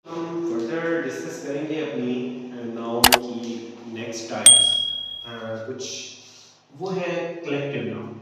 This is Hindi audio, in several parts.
हम फर्दर डिस्कस करेंगे अपनी नाउन की नेक्स्ट टाइप्स कुछ वो है कलेक्टिव नाउन।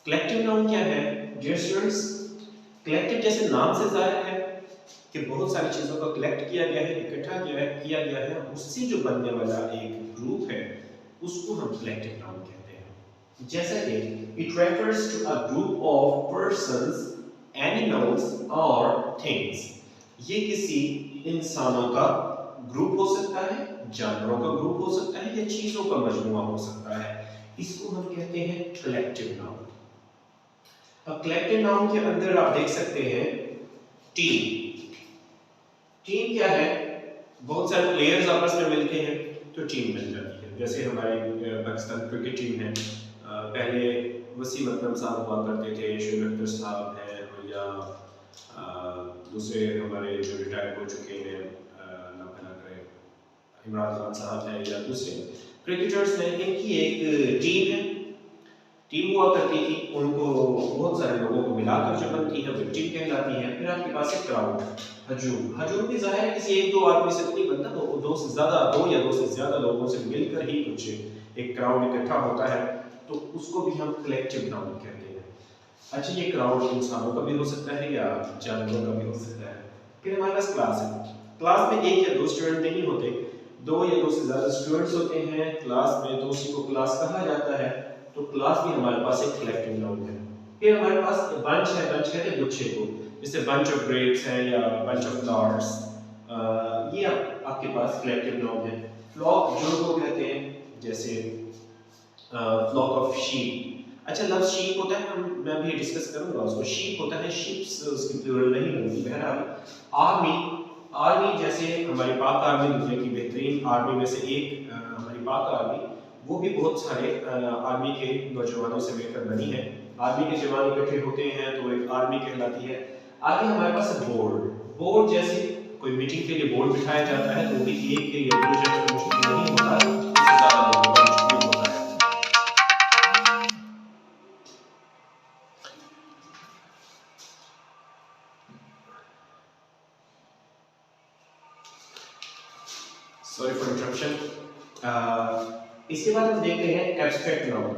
कलेक्टिव नाउन क्या है डियर स्टूडेंट्स? कलेक्टिव जैसे नाम से जाहिर है कि बहुत सारी चीज़ों को कलेक्ट किया गया है, इकट्ठा किया गया है, उससे जो बनने वाला एक ग्रुप है उसको हम कलेक्टिव नाउन कहते हैं। जैसा कि it refers to a group of persons, animals और थिंग्स। ये किसी इंसानों का ग्रुप हो सकता है, जानवरों का ग्रुप हो सकता है या चीजों का मजमूआ हो सकता है। इसको हम कहते हैं कलेक्टिव नाउन। अब कलेक्टिव नाउन के अंदर आप देख सकते हैं टीम। टीम क्या है? बहुत सारे प्लेयर्स आपस में मिलते हैं तो टीम बन जाती है। जैसे हमारी पाकिस्तान क्रिकेट टीम है, पहले वसीम अकरम साहब हुआ करते थे, शुएब अख्तर साहब हैं, या दूसरे हमारे जो रिटायर हो चुके हैं, अल्लाह भला करे, इमरान खान साहब हैं, या दूसरे क्रिकेटर्स हैं, इनकी एक टीम है, टीम हुआ करती थी। उनको बहुत सारे लोगों को मिलाकर जो बनती है वो टीम कहलाती है। फिर आपके पास एक क्राउड, हजूम। हजूम भी जाहिर है किसी एक दो आदमी से नहीं बनता, तो दो या दो से ज्यादा लोगों से मिलकर ही कुछ एक क्राउड इकट्ठा होता है, तो उसको भी हम कलेक्टिव नाउन कहते हैं। अच्छा, ये क्राउड इंसानों का भी हो सकता है या जानवरों का भी हो सकता है। फिर हमारे पास क्लास है। क्लास में एक या दो स्टूडेंट नहीं होते, दो या दो से ज्यादा स्टूडेंट्स होते हैं क्लास में, तो उसी को क्लास कहा जाता है। तो क्लास भी हमारे पास एक कलेक्टिव नाउन है। फिर हमारे पास बंच है, बंच कहते हैं गुच्छे को, जैसे बंच ऑफ ग्रेप्स है या बंच ऑफ फ्लावर्स। ये आपके पास कलेक्टिव नाउन है। फ्लॉक जो को कहते हैं, जैसे फ्लॉक ऑफ शीप। अच्छा, लफ्ज शीप होता है, मैं अभी डिस्कस करूंगा उसको। शीप होता है, शिप्स उसकी प्लूरल नहीं बनती। बहरहाल आर्मी, आर्मी जैसे हमारी पाक आर्मी दुनिया की बेहतरीन आर्मी में से एक, हमारी पाक आर्मी, वो भी बहुत सारे आर्मी के नौजवानों से मिलकर बनी है। आर्मी के जवान इकट्ठे होते हैं तो एक आर्मी कहलाती है। आगे हमारे पास है बोर्ड। बोर्ड जैसे कोई मीटिंग के लिए बोर्ड बिठाया जाता है, तो भी एक या दो जन से मुश्किल नहीं होता, उससे ज्यादा लोगों का मुश्किल होता है। Sorry for interruption. इसके बाद हम देखते हैं एब्स्ट्रैक्ट नाउन।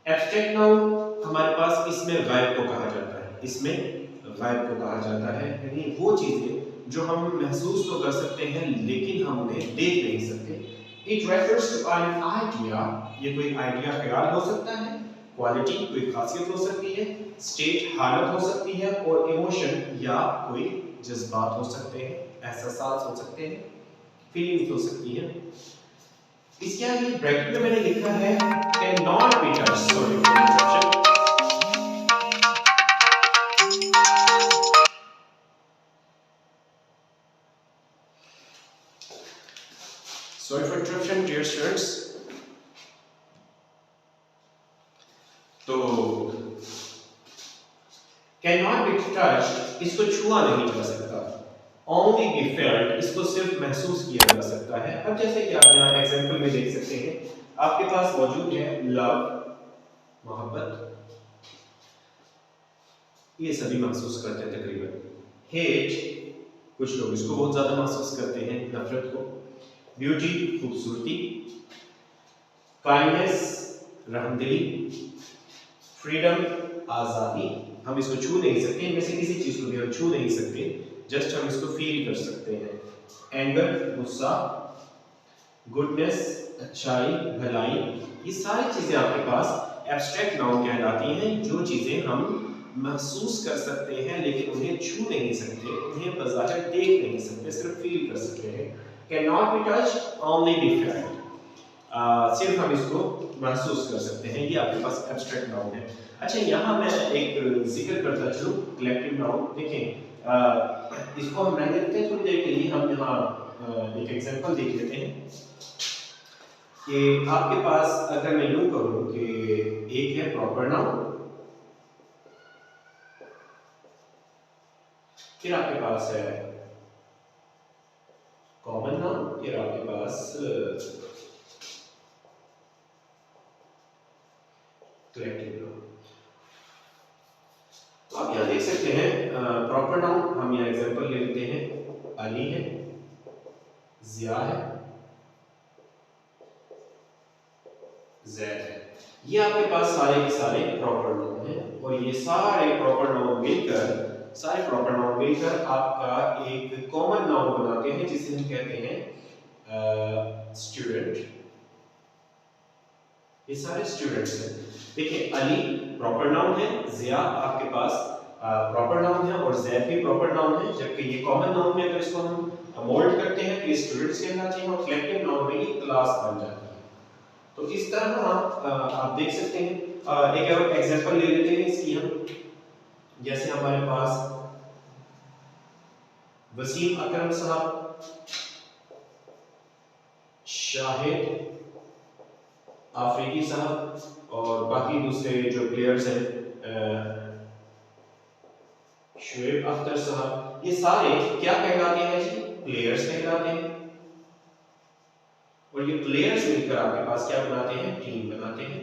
एब्स्ट्रैक्ट नाउन हमारे पास इसमें गायब को कहा जाता है, इसमें गायब को कहा जाता है, यानी वो चीजें जो हम महसूस तो कर सकते हैं लेकिन हम उन्हें देख नहीं सकते। It refers to an idea. ये कोई आइडिया, ख्याल हो सकता है, क्वालिटी कोई खासियत हो सकती है, स्टेट हालत हो सकती है, और इमोशन या कोई जज्बात हो सकते हैं, एहसास हो सकते हैं, फीलिंग्स हो सकती है। इसके आगे ब्रैकेट में मैंने लिखा है can not be touch. Sorry for interruption. Sorry for interruption dear students. तो कैन नॉट बी टच, इसको छुआ नहीं जा सकता। ओनली बी फेल्ट, इसको सिर्फ महसूस किया जा सकता है। अब जैसे कि आप यहाँ एग्जांपल में देख सकते हैं, आपके पास मौजूद है लव, मोहब्बत, ये सभी महसूस करते हैं तकरीबन। हेट, कुछ लोग इसको बहुत ज्यादा महसूस करते हैं, नफरत को। ब्यूटी, खूबसूरती। काइंडनेस, रहमदिली। फ्रीडम, आजादी, हम इसको छू नहीं सकते, इनमें से किसी चीज को भी हम छू नहीं सकते, जस्ट हम इसको फील कर सकते हैं। एंगर, गुस्सा। गुडनेस, अच्छाई, भलाई। ये सारी चीजें आपके पास एब्स्ट्रैक्ट नाउन कहलाती हैं, जो चीजें हम महसूस कर सकते हैं लेकिन उन्हें छू नहीं सकते, उन्हें बज़ाहिर देख नहीं सकते, सिर्फ फील कर सकते हैं। Can not be touch, only be felt. सिर्फ हम इसको महसूस कर सकते हैं। ये आपके पास एब्स्ट्रैक्ट नाउन है। अच्छा, यहाँ मैं एक जिक्र करता चलूं कलेक्टिव नाउन। देखें, इसको हम रहने देते हैं थोड़ी देर के लिए। हम यहाँ एक एग्जांपल देख लेते हैं कि आपके पास अगर मैं यूं कहूं कि एक है प्रॉपर नाउन, फिर आपके पास है कॉमन नाउन, फिर आपके पास कलेक्टिव नाउन। तो आप यहाँ देख सकते हैं प्रॉपर नाउन, हम यहाँ एग्जांपल ले लेते हैं अली है, जिया है, जैद है। ये आपके पास सारे के सारे प्रॉपर नाउन हैं और ये सारे प्रॉपर नाउन मिलकर आपका एक कॉमन नाउन बनाते हैं जिसे हम कहते हैं स्टूडेंट। ये सारे स्टूडेंट्स हैं। देखिए अली प्रॉपर नाउन है, जिया आपके पास प्रॉपर नाउन है और जैद भी प्रॉपर नाउन है, जबकि ये कॉमन नाउन में अगर इसको हम मोल्ड करते हैं तो ये स्टूडेंट्स कहलाते हैं और कलेक्टिव नाउन में ये क्लास बन जाता है। तो इस तरह आप देख सकते हैं। एक और एग्जांपल ले लेते हैं इसकी हम, जैसे हमारे पास वसीम अकरम साहब, शाहिद आफरीदी साहब और बाकी दूसरे जो प्लेयर्स हैं, शुएब अख्तर साहब, ये सारे क्या कहलाते हैं जी? प्लेयर्स कहलाते हैं। और ये प्लेयर्स मिलकर आपके पास क्या बनाते हैं? टीम बनाते हैं।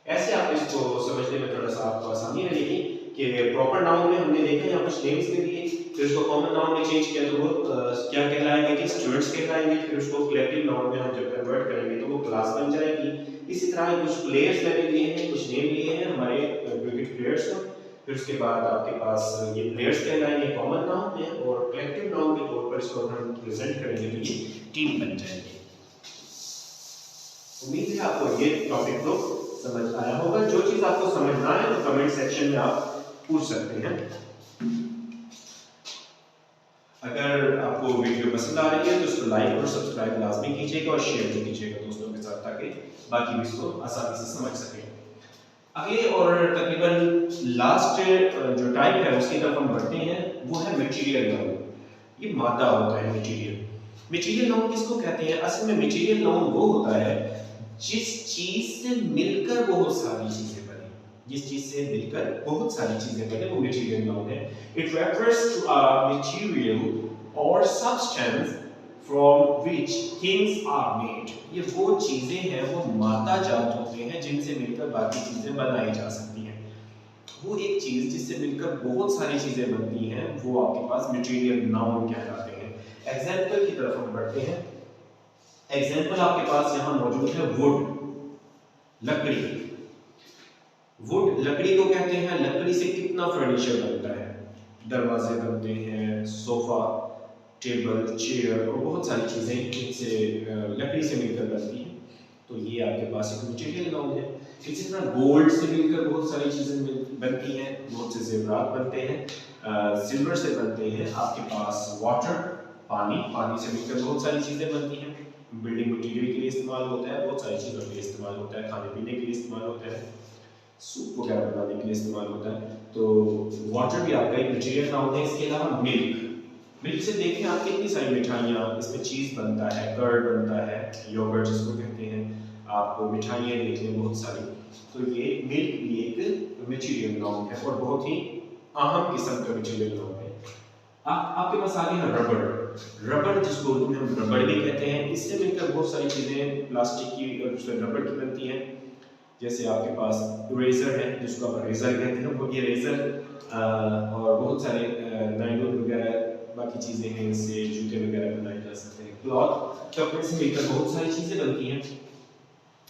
ऐसे आप इसको समझने में थोड़ा सा आपको आसानी रहेगी कि प्रॉपर नाउन में हमने देखा यहाँ कुछ नेम्स में दिए, फिर उसको कॉमन नाउन में चेंज किया तो वो क्या कहलाएंगे कि स्टूडेंट्स कहलाएंगे, फिर उसको कलेक्टिव नाउन में हम जब कन्वर्ट करेंगे तो वो क्लास बन जाएगी। इसी तरह कुछ प्लेयर्स मैंने लिए हैं, कुछ नेम लिए हैं हमारे क्रिकेट प्लेयर्स को, फिर उसके बाद आपके पास ये प्लेयर्स कहलाएंगे कॉमन नाउन में और कलेक्टिव नाउन के तौर पर इसको हम प्रेजेंट करेंगे तो ये टीम बन जाएगी। उम्मीद है आपको ये टॉपिक तो समझ आया होगा। जो चीज आपको समझना है तो कमेंट सेक्शन में आप पूछ सकते हैं। अगर आपको वीडियो पसंद आ रही है तो इसको लाइक और सब्सक्राइब लाजमी कीजिएगा और शेयर भी कीजिएगा दोस्तों के साथ ताकि बाकी भी इसको आसानी से समझ सकें। अगले और तकरीबन लास्ट जो टाइप है उसकी तरफ हम बढ़ते हैं, वो है मटेरियल नाउन। ये मादा होता है मटेरियल। मटेरियल नाउन किसको कहते हैं? असल में मटेरियल नाउन वो होता है जिस चीज से मिलकर बहुत सारी चीजें बने, जिस चीज से मिलकर बहुत सारी चीजें बने वो मटेरियल नाउन है। It refers to a material और substance from which things are made. ये वो चीजें हैं, वो मादा जात होते हैं जिनसे मिलकर बाकी चीजें बनाई जा सकती हैं। वो एक चीज जिससे मिलकर बहुत सारी चीजें बनती हैं वो आपके पास मटेरियल नाउन कहलाते हैं। एग्जाम्पल की तरफ हम बढ़ते हैं। एग्जाम्पल आपके पास यहाँ मौजूद है वुड, लकड़ी। वुड लकड़ी को कहते हैं। लकड़ी से कितना फर्नीचर बनता है? दरवाजे बनते हैं, सोफा, टेबल, चेयर और बहुत सारी चीजें इनसे लकड़ी से मिलकर बनती हैं। तो ये आपके पास एक मटेरियल नाउन है। इसी तरह गोल्ड से मिलकर बहुत सारी चीजें बनती हैं, बहुत से जेवरात बनते हैं। सिल्वर से बनते हैं आपके पास वाटर, पानी, पानी से मिलकर बहुत सारी चीजें बनती हैं। बिल्डिंग मटेरियल के लिए इस्तेमाल होता है, बहुत सारी चीज़ों के लिए इस्तेमाल होता है, खाने पीने के लिए इस्तेमाल होता है, सूप वगैरह बनाने के लिए इस्तेमाल होता है। तो वाटर भी आपका एक मटेरियल नाउन है। इसके अलावा मिल्क, मिल्क से देखें आप कितनी सारी मिठाइयाँ, इसमें चीज़ बनता है, कर्ड बनता है, योगर्ट जिसको कहते हैं, आप मिठाइयाँ देख लें बहुत सारी। तो ये मिल्क भी एक मटेरियल नाउन है और बहुत ही अहम किस्म का मटेरियल नाउन है। आपके पास आगे है रबड़। रबड़ जिसको उर्दू में हम रबड़ भी कहते हैं, इससे मिलकर बहुत सारी चीज़ें प्लास्टिक की और रबड़ की बनती हैं। जैसे आपके पास इरेजर है जिसको आप रेजर कहते हैं, वो इरेजर और बहुत सारे नायलॉन वगैरह बाकी चीज़ें हैं, इससे जूते वगैरह बनाए जा सकते हैं। क्लॉथ, कपड़े से मिलकर बहुत सारी चीज़ें बनती हैं।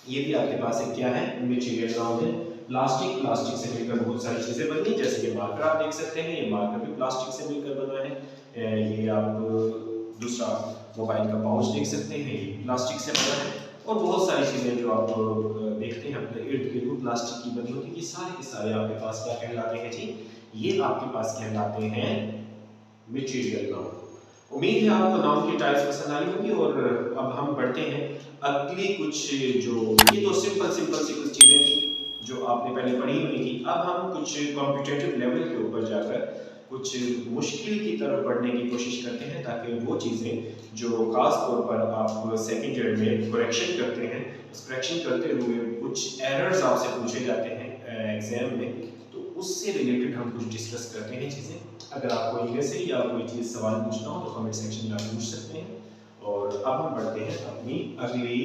ये भी आपके पास एक क्या है? मटेरियल नाउन है। प्लास्टिक, प्लास्टिक से मिलकर बहुत सारी चीजें बनती हैं, जैसे ये मार्कर आप देख सकते हैं, ये मार्कर भी प्लास्टिक से मिलकर बना है। ये आप दूसरा मोबाइल का पाउच देख सकते हैं, ये प्लास्टिक से बना है। और बहुत सारी चीजें जो आप देखते हैं अपने इर्द गिर्द वो प्लास्टिक की बनी होती है। ये सारे के सारे आपके पास क्या कहलाते हैं जी? ये आपके पास कहलाते हैं मटेरियल नाउन। उम्मीद है आपको नाउन की टाइप्स पसंद आई होगी। और अब हम बढ़ते हैं अगली कुछ, जो ये तो सिंपल सी कुछ चीजें थी जो आपने पहले पढ़ी हुई थी। अब हम कुछ कॉम्पिटिटिव लेवल के ऊपर जाकर कुछ मुश्किल की तरफ बढ़ने की कोशिश करते हैं, ताकि वो चीज़ें जो खास तौर पर आप सेकंड ईयर में करेक्शन करते हैं, उस करेक्शन करते हुए कुछ एरर्स आपसे पूछे जाते हैं एग्जाम में, तो उससे रिलेटेड हम कुछ डिस्कस करते हैं चीज़ें। अगर आपको इनमें से या कोई चीज़ सवाल पूछना हो तो कमेंट सेक्शन में आप पूछ सकते हैं। और अब हम बढ़ते हैं अपनी अगली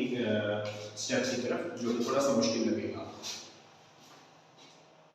स्टेप की तरफ, जो थोड़ा सा मुश्किल लगेगा।